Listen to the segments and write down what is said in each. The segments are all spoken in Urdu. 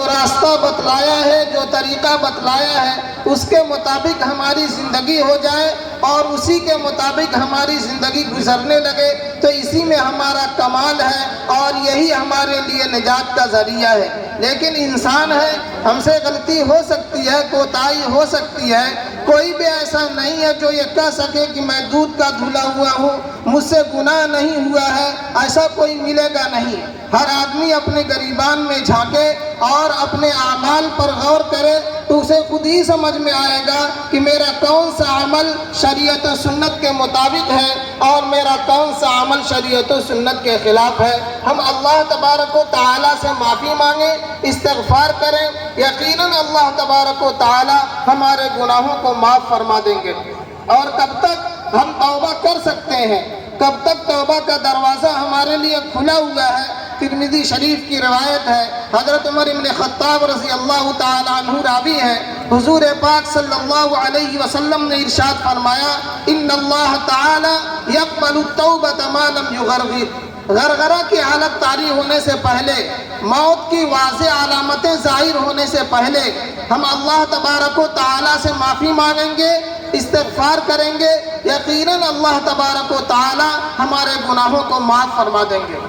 راستہ بتلایا ہے، جو طریقہ بتلایا ہے، اس کے مطابق ہماری زندگی ہو جائے اور اسی کے مطابق ہماری زندگی گزرنے لگے تو اسی میں ہمارا کمال ہے اور یہی ہمارے لیے نجات کا ذریعہ ہے۔ لیکن انسان ہے، ہم سے غلطی ہو سکتی ہے، کوتاہی ہو سکتی ہے، کوئی بھی ایسا نہیں ہے جو یہ کہہ سکے کہ میں دودھ کا دھلا ہوا ہوں، مجھ سے گناہ نہیں ہوا ہے، ایسا کوئی ملے گا نہیں۔ ہر آدمی اپنے گریبان میں جھانکے اور اپنے اعمال پر غور کرے تو اسے خود ہی سمجھ میں آئے گا کہ میرا کون سا عمل شریعت و سنت کے مطابق ہے اور میرا کون سا عمل شریعت و سنت کے خلاف ہے۔ ہم اللہ تبارک و تعالیٰ سے معافی مانگیں، استغفار کریں، یقیناً اللہ تبارک و تعالیٰ ہمارے گناہوں کو معاف فرما دیں گے۔ اور کب تک ہم توبہ کر سکتے ہیں؟ کب تک توبہ کا دروازہ ہمارے لیے کھلا ہوا ہے؟ ترمذی شریف کی روایت ہے، حضرت عمر بن خطاب رضی اللہ تعالیٰ عنہ راوی ہیں، حضور پاک صلی اللہ علیہ وسلم نے ارشاد فرمایا، ان اللہ تعالیٰ یقبل التوبۃ ما لم یغرغر۔ غرغرہ کی حالت طاری ہونے سے پہلے، موت کی واضح علامتیں ظاہر ہونے سے پہلے ہم اللہ تبارک و تعالیٰ سے معافی مانگیں گے، استغفار کریں گے، یقیناً اللہ تبارک و تعالیٰ ہمارے گناہوں کو معاف فرما دیں گے۔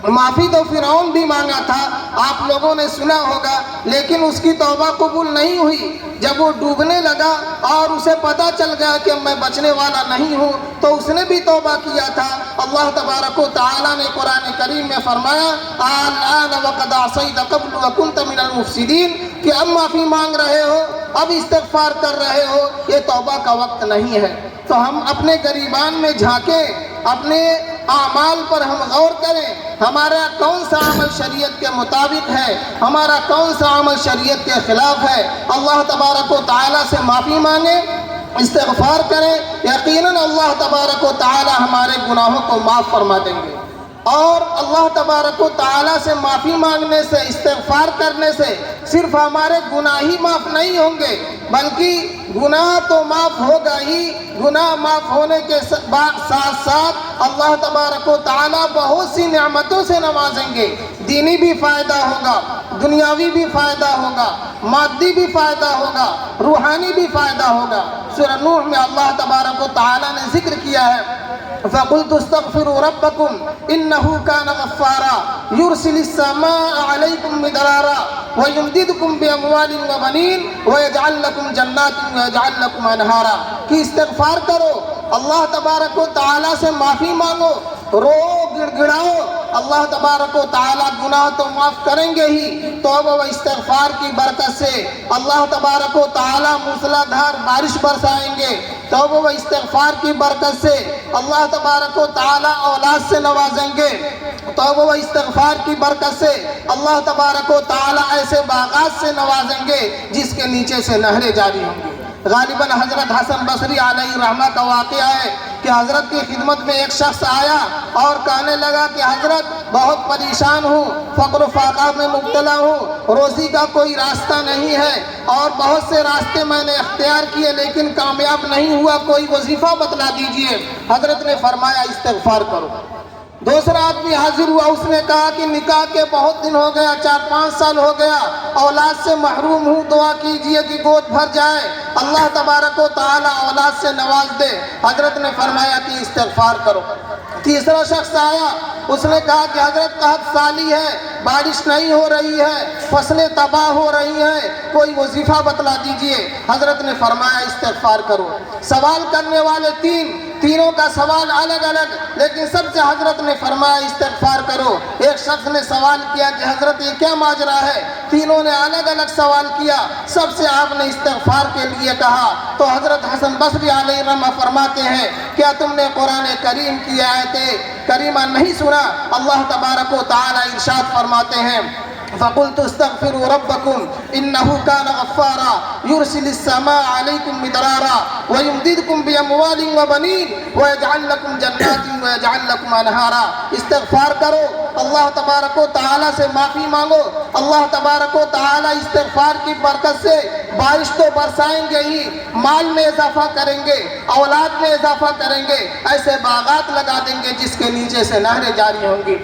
معافی تو فرعون بھی مانگا تھا، آپ لوگوں نے سنا ہوگا، لیکن اس کی توبہ قبول نہیں ہوئی۔ جب وہ ڈوبنے لگا اور اسے پتہ چل گیا کہ میں بچنے والا نہیں ہوں تو اس نے بھی توبہ کیا تھا۔ اللہ تبارک و تعالیٰ نے قرآن کریم میں فرمایا، الآن وقد عصیت قبل وکنت من المفسدین، کہ اب معافی مانگ رہے ہو، اب استغفار کر رہے ہو، یہ توبہ کا وقت نہیں ہے۔ تو ہم اپنے گریبان میں جھانکیں، اپنے اعمال پر ہم غور کریں، ہمارا کون سا عمل شریعت کے مطابق ہے، ہمارا کون سا عمل شریعت کے خلاف ہے۔ اللہ تبارک و تعالیٰ سے معافی مانگیں، استغفار کریں، یقیناً اللہ تبارک و تعالیٰ ہمارے گناہوں کو معاف فرما دیں گے۔ اور اللہ تبارک و تعالیٰ سے معافی مانگنے سے، استغفار کرنے سے صرف ہمارے گناہ ہی معاف نہیں ہوں گے، بلکہ گناہ تو معاف ہوگا ہی، گناہ معاف ہونے کے ساتھ ساتھ اللہ تبارک و تعالیٰ بہت سی نعمتوں سے نوازیں گے۔ دینی بھی فائدہ ہوگا، دنیاوی بھی فائدہ ہوگا، مادی بھی فائدہ ہوگا، روحانی بھی فائدہ ہوگا۔ سورہ نوح میں اللہ تبارک و تعالیٰ نے ذکر کیا ہے، فَقُلْتُ اسْتَغْفِرُوا رَبَّكُمْ إِنَّهُ كَانَ غَفَّارًا يُرْسِلِ السَّمَاءَ عَلَيْكُمْ مِدْرَارًا وَيُمْدِدْكُمْ بِأَمْوَالٍ وَبَنِينَ وَيَجْعَلْ لَكُمْ جَنَّاتٍ وَيَجْعَلْ لَكُمْ أَنْهَارًا۔ کہ استغفار کرو، اللہ تبارک و تعالیٰ سے معافی مانگو، رو گڑ گڑاؤ، اللہ تبارک و تعالیٰ گناہ تو معاف کریں گے ہی، توبہ و استغفار کی برکت سے اللہ تبارک و تعالیٰ موسلا دھار بارش برسائیں گے۔ توبہ و استغفار کی برکت سے اللہ تبارک و تعالیٰ اولاد سے نوازیں گے۔ توبہ و استغفار کی برکت سے اللہ تبارک و تعالیٰ ایسے باغات سے نوازیں گے جس کے نیچے سے نہریں جاری ہوں گی۔ غالباً حضرت حسن بصری علیہ رحمہ کا واقعہ ہے کہ حضرت کی خدمت میں ایک شخص آیا اور کہنے لگا کہ حضرت بہت پریشان ہوں، فقر و فاقہ میں مبتلا ہوں، روزی کا کوئی راستہ نہیں ہے اور بہت سے راستے میں نے اختیار کیے لیکن کامیاب نہیں ہوا، کوئی وظیفہ بتلا دیجئے۔ حضرت نے فرمایا استغفار کرو۔ دوسرا آدمی حاضر ہوا، اس نے کہا کہ نکاح کے بہت دن ہو گیا، 4-5 سال ہو گیا، اولاد سے محروم ہوں، دعا کیجئے کہ گود بھر جائے، اللہ تبارک و تعالیٰ اولاد سے نواز دے۔ حضرت نے فرمایا کہ استغفار کرو۔ تیسرا شخص آیا، اس نے کہا کہ حضرت قحط سالی ہے، بارش نہیں ہو رہی ہے، فصلیں تباہ ہو رہی ہیں، کوئی وظیفہ بتلا دیجئے۔ حضرت نے فرمایا استغفار کرو۔ سوال کرنے والے تینوں کا سوال الگ الگ، لیکن سب سے حضرت نے فرمایا استغفار کرو۔ ایک شخص نے سوال کیا کہ حضرت یہ کیا ماجرا ہے؟ تینوں نے الگ الگ سوال کیا، سب سے آپ نے استغفار کے لیے کہا۔ تو حضرت حسن بصری علیہ رحمہ فرماتے ہیں، کیا تم نے قرآن کریم کی آیت کریمہ نہیں سنا؟ اللہ تبارک و تعالیٰ ارشاد فرماتے ہیں، فَقُلْتُ اسْتَغْفِرُوا رَبَّكُمْ إِنَّهُ كَانَ غَفَّارًا يُرْسِلِ السَّمَاءَ عَلَيْكُمْ مِدْرَارًا وَيُمْدِدْكُمْ بِأَمْوَالٍ وَبَنِينَ وَيَجْعَلْ لَكُمْ جَنَّاتٍ وَيَجْعَلْ لَكُمْ أَنْهَارًا۔ استغفار کرو، اللہ تبارک و تعالیٰ سے معافی مانگو، اللہ تبارک و تعالیٰ استغفار کی برکت سے بارش تو برسائیں گے ہی، مال میں اضافہ کریں گے، اولاد میں اضافہ کریں گے، ایسے باغات لگا دیں گے جس کے نیچے سے نہریں جاری ہوں گی۔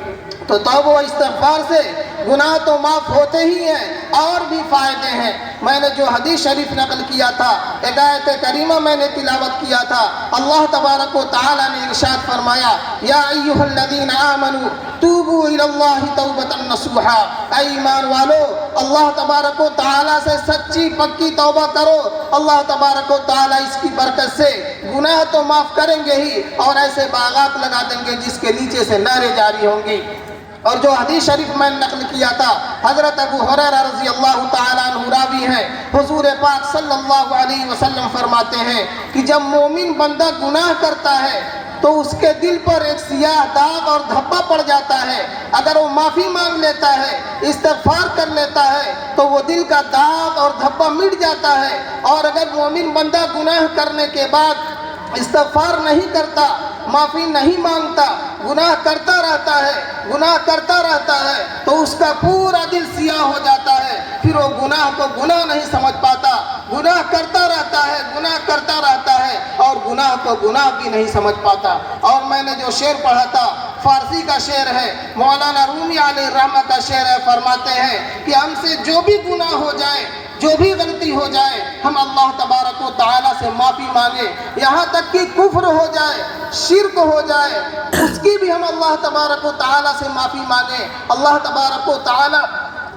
تو توبہ و استغفار سے گناہ تو معاف ہوتے ہی ہیں، اور بھی فائدے ہیں. میں نے جو حدیث شریف نقل کیا تھا، ایک آیت کریمہ میں نے تلاوت کیا تھا. اللہ تبارک و تعالیٰ نے ارشاد فرمایا، یا ایھا الذین آمنوا توبوا الی اللہ توبۃ نصوحا. اے ایمان والو، اللہ تبارک و تعالیٰ سے سچی پکی توبہ کرو. اللہ تبارک و تعالیٰ اس کی برکت سے گناہ تو معاف کریں گے ہی، اور ایسے باغات لگا دیں گے جس کے نیچے سے نہریں جاری ہوں گی. اور جو حدیث شریف میں نے نقل کیا تھا، حضرت ابو ہریرہ رضی اللہ تعالیٰ عنہ راوی ہیں، حضور پاک صلی اللہ علیہ وسلم فرماتے ہیں کہ جب مومن بندہ گناہ کرتا ہے تو اس کے دل پر ایک سیاہ داغ اور دھبا پڑ جاتا ہے. اگر وہ معافی مانگ لیتا ہے، استغفار کر لیتا ہے، تو وہ دل کا داغ اور دھبا مٹ جاتا ہے. اور اگر مومن بندہ گناہ کرنے کے بعد استغفار نہیں کرتا، معافی نہیں مانگتا، گناہ کرتا رہتا ہے تو اس کا پورا دل سیاہ ہو جاتا ہے. پھر وہ گناہ کو گناہ نہیں سمجھ پاتا، گناہ کرتا رہتا ہے اور گناہ کو گناہ بھی نہیں سمجھ پاتا. اور میں نے جو شعر پڑھا تھا، فارسی کا شعر ہے، مولانا رومی علیہ الرحمہ کا شعر ہے. فرماتے ہیں کہ ہم سے جو بھی گناہ ہو جائے، جو بھی غلطی ہو جائے، ہم اللہ تبارک و تعالیٰ سے معافی مانگے. یہاں تک کہ کفر ہو جائے، شرک ہو جائے، اس کی بھی ہم اللہ تبارک و تعالیٰ سے معافی مانگیں. اللہ تبارک و تعالیٰ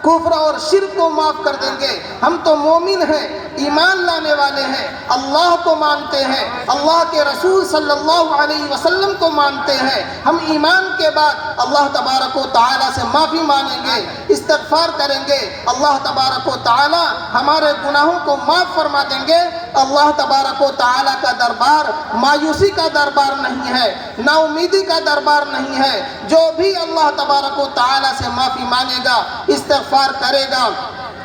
کفر اور شرک کو معاف کر دیں گے. ہم تو مومن ہیں، ایمان لانے والے ہیں، اللہ کو مانتے ہیں، اللہ کے رسول صلی اللہ علیہ وسلم کو مانتے ہیں. ہم ایمان کے بعد اللہ تبارک و تعالیٰ سے معافی مانگیں گے، استغفار کریں گے. اللہ تبارک و تعالیٰ ہمارے گناہوں کو معاف فرما دیں گے. اللہ تبارک و تعالیٰ کا دربار مایوسی کا دربار نہیں ہے، نا امیدی کا دربار نہیں ہے. جو بھی اللہ تبارک و تعالیٰ سے معافی مانگے گا، استغفار کرے گا،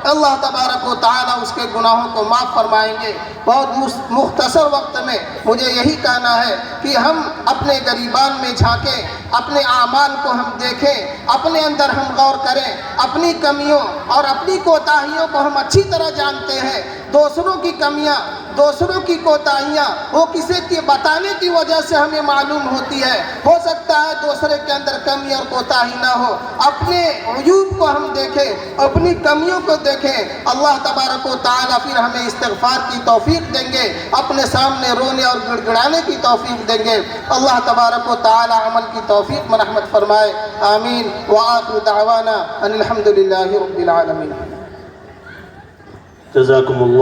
اللہ تبارک و تعالیٰ اس کے گناہوں کو معاف فرمائیں گے. بہت مختصر وقت میں مجھے یہی کہنا ہے کہ ہم اپنے گریبان میں جھانکیں، اپنے اعمال کو ہم دیکھیں، اپنے اندر ہم غور کریں. اپنی کمیوں اور اپنی کوتاہیوں کو ہم اچھی طرح جانتے ہیں. دوسروں کی کمیاں، دوسروں کی کوتاہیاں وہ کسی کے بتانے کی وجہ سے ہمیں معلوم ہوتی ہے. ہو سکتا ہے دوسرے کے اندر کمی اور کوتاہی نہ ہو. اپنے عیوب کو ہم دیکھیں، اپنی کمیوں کو دیکھیں. اللہ تبارک و تعالیٰ پھر ہمیں استغفار کی توفیق دیں گے، اپنے سامنے رونے اور گڑ گڑانے کی توفیق دیں گے. اللہ تبارک و تعالیٰ عمل کی توفیق مرحمت فرمائے. آمین. وآخر دعوانا ان الحمد للہ رب العالمین. جزاکم اللہ.